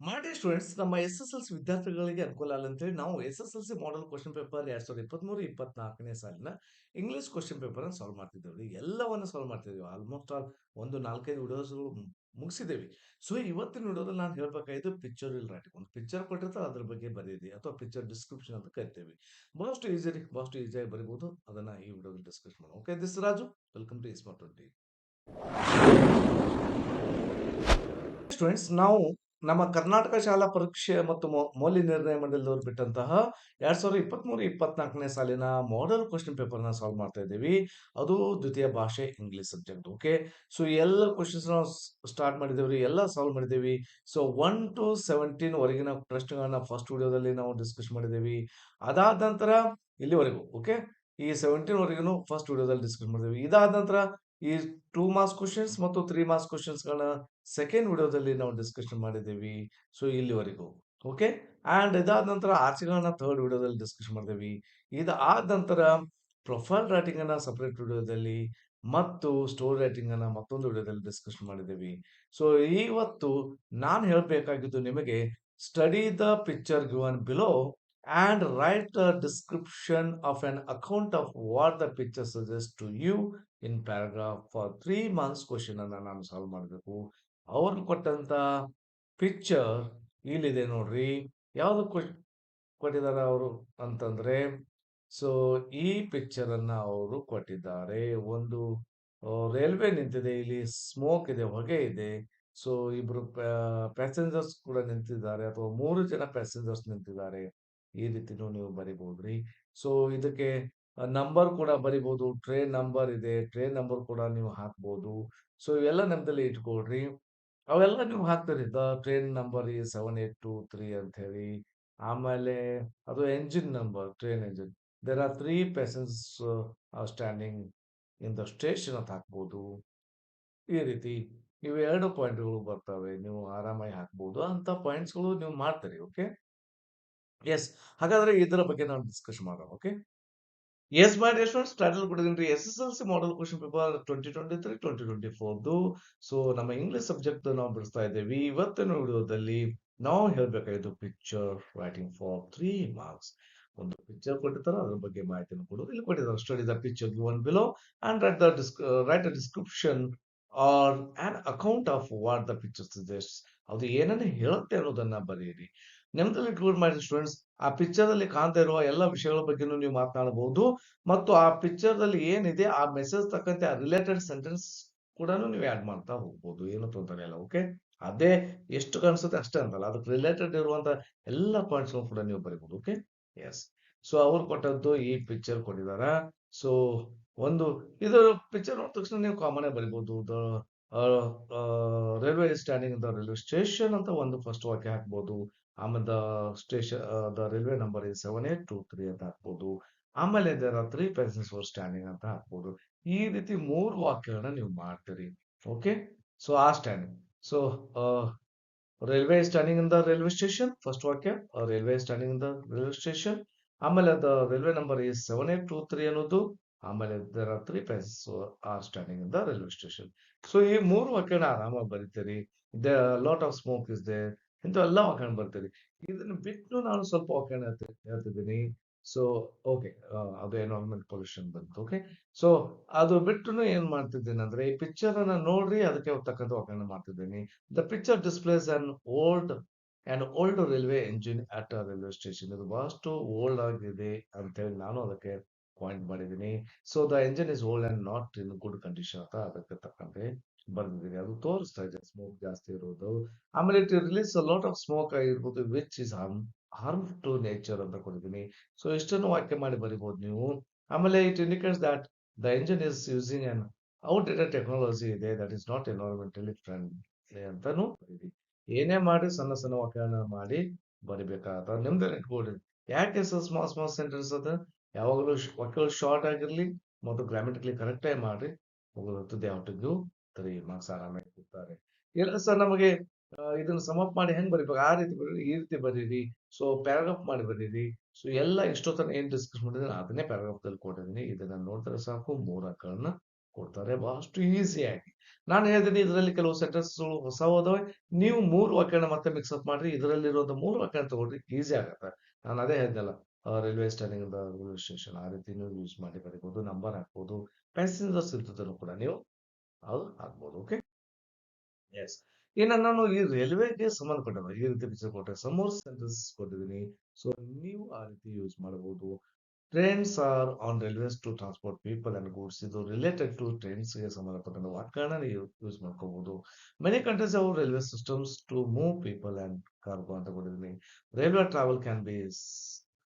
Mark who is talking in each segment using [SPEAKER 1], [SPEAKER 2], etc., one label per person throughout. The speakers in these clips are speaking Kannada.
[SPEAKER 1] ಮಾಡಿ ಸ್ಟೂಡೆಂಟ್ಸ್ ನಮ್ಮ ಎಸ್-ಎಸ್-ಎಲ್-ಸಿ ವಿದ್ಯಾರ್ಥಿಗಳಿಗೆ ಅನುಕೂಲ ಆಗಲಿ ಅಂತೇಳಿ ನಾವು ಎಸ್-ಎಸ್-ಎಲ್-ಸಿ ಮಾಡೆಲ್ ಕ್ವೆಶ್ಚನ್ ಪೇಪರ್ 2023-24ನೇ ಸಾಲಿನ ಇಂಗ್ಲಿಷ್ ಕ್ವೆಶ್ಚನ್ ಪೇಪರ್ ಅನ್ನು ಸಾಲ್ವ್ ಮಾಡ್ತಿದ್ದೇವೆ. ಎಲ್ಲವನ್ನು ಸಾಲ್ವ್ ಮಾಡ್ತಿದ್ದೀವಿ. ಆಲ್ಮೋಸ್ಟ್ ಆಲ್ ಒಂದು 4-5 ವಿಡಿಯೋಸ್‌ಗಳು ಮುಗಿಸಿದ್ದೇವೆ. ಸೊ ಇವತ್ತಿನ ವಿಡಿಯೋದಲ್ಲಿ ನಾನು ಹೇಳಬೇಕಾಗಿದ್ದು ಪಿಕ್ಚರಲ್ ರೈಟಿಂಗ್. ಒಂದು ಪಿಕ್ಚರ್ ಕೊಟ್ಟಿರ್ತಾರೆ ಅದ್ರ ಬಗ್ಗೆ ಬರೆಯಿರಿ ಅಥವಾ ಪಿಕ್ಚರ್ ಡಿಸ್ಕ್ರಿಪ್ಷನ್ ಅಂತ ಕರಿತೇವೆ. ಬಹಳಷ್ಟು ಈಸಿ ರೀ, ಬಹಳಷ್ಟು ಈಸಿಯಾಗಿ ಬರೀಬಹುದು. ಅದನ್ನ ಈ ವಿಡಿಯೋದಲ್ಲಿ ಡಿಸ್ಕಸ್ ಮಾಡೋಣ. Okay, this Raju, welcome to smart 20. Students, ನಾವು ನಮ್ಮ ಕರ್ನಾಟಕ ಶಾಲಾ ಪರೀಕ್ಷೆ ಮತ್ತು ಮೌಲ್ಯ ನಿರ್ಣಯ ಮಂಡಳಿಯವರು ಬಿಟ್ಟಂತಹ 2023-24ನೇ ಸಾಲಿನ ಮಾಡೆಲ್ ಕ್ವೆಶ್ಚನ್ ಪೇಪರ್ ನ ಸಾಲ್ವ್ ಮಾಡ್ತಾ ಇದ್ದೀವಿ. ಅದು ದ್ವಿತೀಯ ಭಾಷೆ ಇಂಗ್ಲಿಷ್ ಸಬ್ಜೆಕ್ಟ್. ಓಕೆ, ಸೊ ಎಲ್ಲ ಕ್ವಶನ್ಸ್ ನಾವು ಸ್ಟಾರ್ಟ್ ಮಾಡಿದ್ದೇವ್ರಿ, ಎಲ್ಲ ಸಾಲ್ವ್ ಮಾಡಿದ್ದೇವೆ. ಸೊ 1 to 17 ವರೆಗಿನ ಪ್ರಶ್ನೆಗಳನ್ನ ಫಸ್ಟ್ ವಿಡಿಯೋದಲ್ಲಿ ನಾವು ಡಿಸ್ಕಸ್ ಮಾಡಿದ್ದೇವೆ. ಅದಾದ ನಂತರ ಇಲ್ಲಿವರೆಗೂ ಓಕೆ, ಈ 17 ವರೆಗೂ ಫಸ್ಟ್ ವಿಡಿಯೋದಲ್ಲಿ ಡಿಸ್ಕಸ್ ಮಾಡಿದ್ದೇವೆ. ಇದಾದ ನಂತರ ಈ 2 ಮಾರ್ಕ್ಸ್ ಕ್ವಶನ್ಸ್ ಮತ್ತು 3 ಮಾರ್ಕ್ಸ್ ಕ್ವಶನ್ಸ್ ಗಳನ್ನ ಸೆಕೆಂಡ್ ವಿಡಿಯೋದಲ್ಲಿ ನಾವು ಡಿಸ್ಕಷನ್ ಮಾಡಿದ್ದೀವಿ. ಸೊ ಇಲ್ಲಿವರೆಗೂ ಓಕೆ, ಅಂಡ್ ಇದಾದ ನಂತರ ಆರ್ಸಿಗಳನ್ನ ಥರ್ಡ್ ವಿಡಿಯೋದಲ್ಲಿ ಡಿಸ್ಕಸ್ ಮಾಡಿದ್ದೀವಿ. ಇದಾದ ನಂತರ ಪ್ರೊಫೈಲ್ ರೈಟಿಂಗ್ ಅನ್ನ ಸಪರೇಟ್ ವಿಡಿಯೋದಲ್ಲಿ ಮತ್ತು ಸ್ಟೋರಿ ರೈಟಿಂಗ್ ಅನ್ನ ಮತ್ತೊಂದು ವಿಡಿಯೋದಲ್ಲಿ ಡಿಸ್ಕಸ್ ಮಾಡಿದ್ದೀವಿ. ಸೊ ಇವತ್ತು ನಾನು ಹೇಳಬೇಕಾಗಿದ್ದು ನಿಮಗೆ, study the picture given below and write a description of an account of what the picture suggests to you in paragraph for 3 months question ಅನ್ನ ನಾನು ಸಾಲ್ವ್ ಮಾಡಬೇಕು. ಅವ್ರು ಕೊಟ್ಟಂತ ಪಿಕ್ಚರ್ ಇಲ್ಲಿದೆ ನೋಡ್ರಿ. ಯಾವ್ದು ಕೊಟ್ಟಿದ್ದಾರೆ ಅವರು ಅಂತಂದ್ರೆ, ಸೊ ಈ ಪಿಕ್ಚರ್ ಅನ್ನ ಅವರು ಕೊಟ್ಟಿದ್ದಾರೆ. ಒಂದು ರೈಲ್ವೆ ನಿಂತಿದೆ, ಇಲ್ಲಿ ಸ್ಮೋಕ್ ಇದೆ, ಹೊಗೆ ಇದೆ. ಸೊ ಇಬ್ರು ಪ್ಯಾಸೆಂಜರ್ಸ್ ಕೂಡ ನಿಂತಿದ್ದಾರೆ, ಅಥವಾ 3 ಜನ ಪ್ಯಾಸೆಂಜರ್ಸ್ ನಿಂತಿದ್ದಾರೆ. ಈ ರೀತಿನೂ ನೀವು ಬರಿಬಹುದ್ರಿ. ಸೊ ಇದಕ್ಕೆ ನಂಬರ್ ಕೂಡ ಬರಿಬಹುದು. ಟ್ರೈನ್ ನಂಬರ್ ಇದೆ, ಟ್ರೈನ್ ನಂಬರ್ ಕೂಡ ನೀವು ಹಾಕ್ಬಹುದು. ಸೊ ಇವೆಲ್ಲ ನೆನಪಲ್ಲಿ ಇಟ್ಕೊಳ್ರಿ. ಅವೆಲ್ಲ ನೀವು ಹಾಕ್ತೀರಿ. ದ ಟ್ರೈನ್ ನಂಬರ್ ಈ 7823 ಅಂತ ಹೇಳಿ. ಆಮೇಲೆ ಅದು engine number, train engine. There are 3 passengers standing in the station ಅಂತ ಹಾಕ್ಬಹುದು. ಈ ರೀತಿ ಇವು 2 ಪಾಯಿಂಟ್‌ಗಳು ಬರ್ತವೆ. ನೀವು ಆರಾಮಾಗಿ ಹಾಕ್ಬಹುದು. ಅಂತ ಪಾಯಿಂಟ್ಸ್‌ಗಳು ನೀವು ಮಾಡ್ತೀರಿ. ಓಕೆ. ಎಸ್. ಹಾಗಾದ್ರೆ ಇದರ ಬಗ್ಗೆ ನಾವು ಡಿಸ್ಕಸ್ ಮಾಡೋಣ. Okay. Yes my dear students, title ಕೊಟ್ಟಿದ್ದೀನಿ SSLC model question paper 2023-2024. So ನಮ್ಮ ಇಂಗ್ಲಿಷ್ ಸಬ್ಜೆಕ್ಟ್ ನಾವು ಬಿಡಿಸ್ತಾ ಇದ್ದೇವೆ. ಇವತ್ತಿನ ವಿಡಿಯೋದಲ್ಲಿ ನಾವು ಹೇಳಬೇಕಾಗಿದ್ದು ಪಿಕ್ಚರ್ ರೈಟಿಂಗ್ ಫಾರ್ 3 ಮಾರ್ಕ್ಸ್. ಒಂದು ಪಿಕ್ಚರ್ ಕೊಟ್ಟಿರ್ತಾರೆ, ಅದ್ರ ಬಗ್ಗೆ ಮಾಹಿತಿಯನ್ನು ಕೊಡೋದು. ಇಲ್ಲಿ ಕೊಟ್ಟಿದ್ದಾರೆ, study the picture given below and write a description or on account of what the picture suggests. ಅದು ಏನನ್ನ ಹೇಳುತ್ತೆ ಅನ್ನೋದನ್ನ ಬರೆಯಿರಿ. ನೆನಪಲ್ಲಿ ಇಟ್ಕೊಂಡು ಮಾಡಿ ಸ್ಟೂಡೆಂಟ್ಸ್, ಆ ಪಿಕ್ಚರ್ ಅಲ್ಲಿ ಕಾಣ್ತಾ ಇರುವ ಎಲ್ಲ ವಿಷಯಗಳ ಬಗ್ಗೆನೂ ನೀವು ಮಾತನಾಡಬಹುದು. ಮತ್ತು ಆ ಪಿಕ್ಚರ್ ದಲ್ಲಿ ಏನಿದೆ ಆ ಮೆಸೇಜ್ ತಕ್ಕಂತೆ ಆ ರಿಲೇಟೆಡ್ ಸೆಂಟೆನ್ಸ್ ಕೂಡ ನೀವು ಆಡ್ ಮಾಡ್ತಾ ಹೋಗ್ಬೋದು. ಏನು ತೊಂದರೆ ಇಲ್ಲ. ಓಕೆ, ಅದೇ ಎಷ್ಟು ಕಾಣಿಸುತ್ತೆ ಅಷ್ಟೇ ಅಂತಲ್ಲ, ಅದಕ್ಕೆ ರಿಲೇಟೆಡ್ ಇರುವಂತ ಎಲ್ಲ ಪಾಯಿಂಟ್ಸ್ ಕೂಡ ನೀವು ಬರೀಬಹುದು. Okay, S. ಸೊ ಅವ್ರು ಕೊಟ್ಟದ್ದು ಈ ಪಿಕ್ಚರ್ ಕೊಟ್ಟಿದಾರ. ಸೊ ಒಂದು ಇದು ಪಿಕ್ಚರ್ ನೋಡಿದ ತಕ್ಷಣ ನೀವು ಕಾಮನ್ ಆಗಿ ಬರಿಬಹುದು. Railway standing the railway station ಅಂತ ಒಂದು ಫಸ್ಟ್ ವಾಕ್ಯ ಹಾಕ್ಬಹುದು. ಆಮೇಲೆ ದ ರೈಲ್ವೆ ನಂಬರ್ ಇಸ್ 7823 ಅಂತ ಹಾಕ್ಬೋದು. ಆಮೇಲೆ there are 3 passengers were standing ಅಂತ ಹಾಕ್ಬೋದು. ಈ ರೀತಿ 3 ವಾಕ್ಯಗಳನ್ನ ನೀವು ಮಾಡ್ತೀರಿ. ಓಕೆ, ಸೊ ಆ standing. So railway standing in the railway station first ವಾಕ್ಯ, railway standing in the railway station. ಆಮೇಲೆ ದ ರೈಲ್ವೆ ನಂಬರ್ ಇಸ್ 7823 ಅನ್ನೋದು. ಆಮೇಲೆ there are 3 passengers are standing in the railway station. So ಈ 3 ವಾಕ್ಯನ ಆರಾಮಾಗಿ ಬರೀತೀರಿ. The lot of smoke is there, ಇಂಥವೆಲ್ಲ ವಾಕ್ಯನ ಬರ್ತೀರಿ. ಇದನ್ನ ಬಿಟ್ಟು ನಾನು ಸ್ವಲ್ಪ ವಾಕ್ಯನ ಹೇಳ್ತಿದ್ದೀನಿ. ಸೊ ಓಕೆ, ಅದು ಎನ್ವೈರನ್ಮೆಂಟ್ ಪೊಲ್ಯೂಷನ್ ಬಂತು. ಓಕೆ, ಸೊ ಅದು ಬಿಟ್ಟು ಏನ್ ಮಾಡ್ತಿದ್ದೀನಿ ಅಂದ್ರೆ, ಈ ಪಿಕ್ಚರ್ ಅನ್ನ ನೋಡ್ರಿ, ಅದಕ್ಕೆ ತಕ್ಕಂತ ವಾಕ್ಯನ ಮಾಡ್ತಿದ್ದೀನಿ. The picture displays old railway engine at railway station. ಇದು ಬಹಳಷ್ಟು ಓಲ್ಡ್ ಆಗಿದೆ ಅಂತ ಹೇಳಿ ನಾನು ಅದಕ್ಕೆ ಪಾಯಿಂಟ್ ಮಾಡಿದ್ದೀನಿ. So the engine is old and not in good condition ಅಂತ ಅದಕ್ಕೆ ತಕ್ಕಂತೆ ಬರ್ದಿದ್ದೀನಿ. ಅದು ತೋರಿಸ್ತಾ ಇದೆ ಸ್ಮೋಕ್ ಜಾಸ್ತಿ ಇರೋದು. ಆಮೇಲೆ it release lot of smoke ಆಗಿರ್ಬೋದು, which is harm to nature ಅಂತ ಕೊಟ್ಟಿದ್ದೀನಿ. ಸೊ ಇಷ್ಟನ್ನು ವಾಕ್ಯ ಮಾಡಿ ಬರಿಬಹುದು ನೀವು. ಆಮೇಲೆ it indicates that the engine is using an outdated technology ಇದೆ, that is not environmentally friendly ಅಂತಾನು ಬರೀರಿ. ಏನೇ ಮಾಡಿ ಸಣ್ಣ ಸಣ್ಣ ವಾಕ್ಯಗಳನ್ನ ಮಾಡಿ ಬರಿಬೇಕಾದ ನಿಮ್ದೇ ಇಟ್ಕೊಳ್ರಿ. ಯಾಕೆ ಸ್ಮಾಲ್ ಸ್ಮಾಲ್ ಸೆಂಟೆನ್ಸ್ ಅದ, ಯಾವಾಗಲೂ ವಾಕ್ಯಗಳು ಶಾರ್ಟ್ ಆಗಿರ್ಲಿ ಮತ್ತು ಗ್ರಾಮೆಟಿಕಲಿ ಕರೆಕ್ಟ್ ಆಗಿ ಮಾಡ್ರಿ. ಮುಗಿದೊತ್ತು. They have to give 3 marks ಆರಾಮಾಗಿ ಕೊಡ್ತಾರೆ. ಇಲ್ಲ ಸರ್ ನಮಗೆ ಇದನ್ನ ಸಮ್ ಅಪ್ ಮಾಡಿ ಹೆಂಗ್ ಬರಿಬೇಕು, ಆ ರೀತಿ ಬರೀರಿ, ಈ ರೀತಿ ಬರೀರಿ. ಸೊ ಪ್ಯಾರಾಗ್ರಾಫ್ ಮಾಡಿ ಬರೀರಿ. ಸೊ ಎಲ್ಲ ಇಷ್ಟೊತ್ತನ ಏನ್ ಡಿಸ್ಕಸ್ ಮಾಡಿದ್ರೆ ಅದನ್ನೇ ಪ್ಯಾರಾಗ್ರಾಫ್ ದಲ್ಲಿ ಕೊಟ್ಟಿದ್ದೀನಿ. ಇದನ್ನ ನೋಡಿದ್ರೆ ಸಾಕು, 3 ಅಂಕಗಳನ್ನ ಕೊಡ್ತಾರೆ ಬಹಳಷ್ಟು ಈಸಿಯಾಗಿ. ನಾನು ಹೇಳ್ತೀನಿ ಇದರಲ್ಲಿ ಕೆಲವು ಸೆಂಟೆನ್ಸ್‌ಗಳು ಹೊಸವದಾವೆ. ನೀವು 3 ವಾಕ್ಯನ ಮತ್ತೆ ಮಿಕ್ಸ್ ಅಪ್ ಮಾಡ್ರಿ. ಇದರಲ್ಲಿರುವಂತ 3 ವಾಕ್ಯನ ತಗೊಳ್ರಿ ಈಸಿ ಆಗತ್ತೆ. ನಾನು ಅದೇ ಹೇಳಿದ್ನಲ್ಲ ರೈಲ್ವೆ ಸ್ಟೇಷನ್‌ನಿಂದ ರೈಲ್ವೆ ಸ್ಟೇಷನ್ ಆ ರೀತಿ ನೀವು ಯೂಸ್ ಮಾಡಿ ಬರಿಬಹುದು. ನಂಬರ್ ಹಾಕ್ಬೋದು. ಪ್ಯಾಸೆಂಜರ್ಸ್ ಇರ್ತದನ್ನು ಕೂಡ ನೀವು ಅದು ಹಾಕ್ಬೋದು. ಓಕೆ. ಯೆಸ್. ಇನ್ನು ನಾನು ಈ ರೈಲ್ವೆಗೆ ಸಂಬಂಧಪಟ್ಟಂತೆ ಈ ರೀತಿ ಪಿಕ್ಚರ್ ಕೊಟ್ಟೆ. ಸಮ್ ಮೋರ್ ಸೆಂಟೆನ್ಸಸ್ ಕೊಟ್ಟಿದ್ದೀನಿ. ಸೊ ನೀವು ಆ ರೀತಿ ಯೂಸ್ ಮಾಡಬಹುದು. Trains are on railways to transport people and goods. ಇದು ರಿಲೇಟೆಡ್ ಟು ಟ್ರೈನ್ಸ್‌ಗೆ ಸಂಬಂಧಪಟ್ಟಂತ ವಾಕ್ಯಗಳನ್ನ ನೀವು ಯೂಸ್ ಮಾಡ್ಕೋಬಹುದು. Many countries have railway systems to move people and cargo ಅಂತ ಕೊಟ್ಟಿದ್ದೀನಿ. Railway travel can be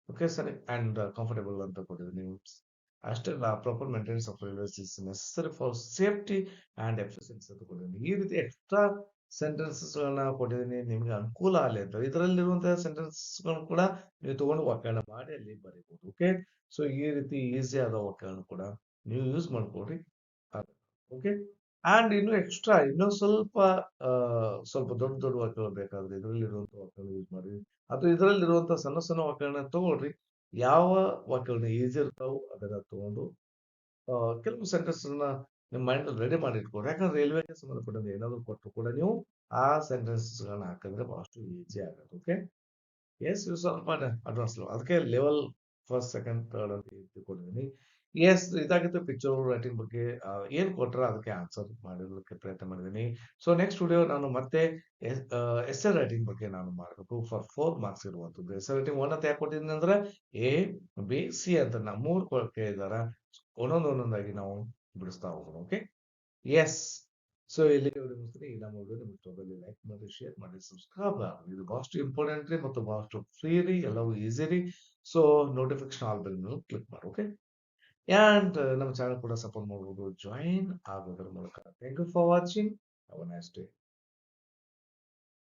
[SPEAKER 1] okay sir and comfortable ಅಂತ ಕೊಟ್ಟಿದ್ದೀನಿ. ಅಷ್ಟೇ ಅಲ್ಲ proper maintenance of railways is necessary for safety and efficiency ಅಂತ ಕೊಟ್ಟಿದ್ದೀನಿ. ಈ ರೀತಿ ಎಕ್ಸ್ಟ್ರಾ ಸೆಂಟೆನ್ಸಸ್‌ಗಳನ್ನ ಕೊಟ್ಟಿದ್ದೀನಿ. ನಿಮ್ಗೆ ಅನುಕೂಲ ಆಗ್ಲಿ ಅಂತ. ಇದರಲ್ಲಿರುವಂತಹ ಸೆಂಟೆನ್ಸಸ್‌ಗಳನ್ನು ಕೂಡ ನೀವು ತಗೊಂಡು ವ್ಯಾಕರಣ ಮಾಡಿ ಅಲ್ಲಿ ಬರೀಬಹುದು. ಓಕೆ. ಸೊ ಈ ರೀತಿ ಈಸಿ ಆದ ವಾಕ್ಯಗಳನ್ನು ಕೂಡ ನೀವು ಯೂಸ್ ಮಾಡ್ಕೊಳ್ರಿ. ಓಕೆ. ಅಂಡ್ ಇನ್ನು ಎಕ್ಸ್ಟ್ರಾ ಇನ್ನೂ ಸ್ವಲ್ಪ ಸ್ವಲ್ಪ ದೊಡ್ಡ ದೊಡ್ಡ ವಾಕ್ಯಗಳು ಬೇಕಾದ್ರೆ ಇದರಲ್ಲಿರುವಂತ ವಾಕ್ಯಗಳು ಯೂಸ್ ಮಾಡಿ. ಅಥವಾ ಇದರಲ್ಲಿರುವಂತ ಸಣ್ಣ ಸಣ್ಣ ವಾಕ್ಯಗಳನ್ನ ತಗೊಳ್ರಿ. ಯಾವ ವಾಕ್ಯಗಳನ್ನ ಈಸಿ ಇರ್ತಾವೋ ಅದನ್ನ ತಗೊಂಡು ಕೆಲವು ಸೆಂಟೆನ್ಸ್‌ಗಳನ್ನ ನಿಮ್ಮ ಮೈಂಡಲ್ಲಿ ರೆಡಿ ಮಾಡಿ ಇಟ್ಕೊಳ್ರಿ. ಯಾಕಂದ್ರೆ ರೈಲ್ವೆಗೆ ಸಂಬಂಧಪಟ್ಟಂತೆ ಏನಾದ್ರು ಕೊಟ್ಟರು ಕೂಡ ನೀವು ಆ ಸೆಂಟೆನ್ಸಸ್‌ಗಳನ್ನ ಹಾಕಿದ್ರೆ ಬಹಳಷ್ಟು ಈಸಿ ಆಗುತ್ತೆ. ಓಕೆ. ಎಸ್ ಇವು ಸ್ವಲ್ಪ ಅಡ್ವಾನ್ಸ್ ಅದಕ್ಕೆ ಲೆವೆಲ್ ಫಸ್ಟ್, ಸೆಕೆಂಡ್, ಥರ್ಡ್ ಅಂತ ತಿಳ್ಕೊಂಡಿದ್ದೀನಿ. ಎಸ್ ಇದಾಗಿತ್ತು ಪಿಕ್ಚರ್ ರೈಟಿಂಗ್ ಬಗ್ಗೆ ಏನ್ ಕೊಟ್ರ ಅದಕ್ಕೆ ಆನ್ಸರ್ ಮಾಡೋದಕ್ಕೆ ಪ್ರಯತ್ನ ಮಾಡಿದ್ದೀನಿ. ಸೊ ನೆಕ್ಸ್ಟ್ ವಿಡಿಯೋ ನಾನು ಮತ್ತೆ ಎಸ್ಸೆ ರೈಟಿಂಗ್ ಬಗ್ಗೆ ನಾನು ಮಾಡಬೇಕು ಫಾರ್ 4 ಮಾರ್ಕ್ಸ್ ಇರುವಂತದ್ದು. ಎಸ್ಸೆ ರೈಟಿಂಗ್ 1 ಅಂತ ಯಾಕೆ ಕೊಟ್ಟಿದ್ದೀನಿ ಅಂದ್ರೆ ಎ, ಬಿ, ಸಿ ಅಂತ ನಾ 3 ಕೊಳಕೆ ಇದಾರ. ಒಂದೊಂದಾಗಿ ನಾವು ಬಿಡಿಸ್ತಾ ಹೋಗೋಣ. ಓಕೆ. ಎಸ್. ಸೊ ಇಲ್ಲಿಗೆ ವಿಡಿಯೋ ಮುಗಿಸ್ತೀನಿ. ಈ ನಮ್ಮ ವಿಡಿಯೋ ನಿಮ್ಗೆ ಇಷ್ಟವಾದಲ್ಲಿ ಲೈಕ್ ಮಾಡಿ, ಶೇರ್ ಮಾಡಿ, ಸಬ್ಸ್ಕ್ರೈಬ್ ಮಾಡಿ. ಇದು ಬಹಳಷ್ಟು ಇಂಪಾರ್ಟೆಂಟ್ ರೀ ಮತ್ತು ಬಹಳಷ್ಟು ಫ್ರೀ ರೀ, ಎಲ್ಲವೂ ಈಸಿ ರೀ. ಸೊ ನೋಟಿಫಿಕೇಶನ್ ಆಲ್ ಬೆಲ್ ಮೇಲೆ ಕ್ಲಿಕ್ ಮಾಡಿ. ಓಕೆ. ಅಂಡ್ ನಮ್ಮ ಚಾನಲ್ ಕೂಡ ಸಪೋರ್ಟ್ ಮಾಡಬಹುದು. ಜಾಯಿನ್ ಆಗೋದ್ರ ಮೂಲಕ. Thank you for watching. Have a nice day.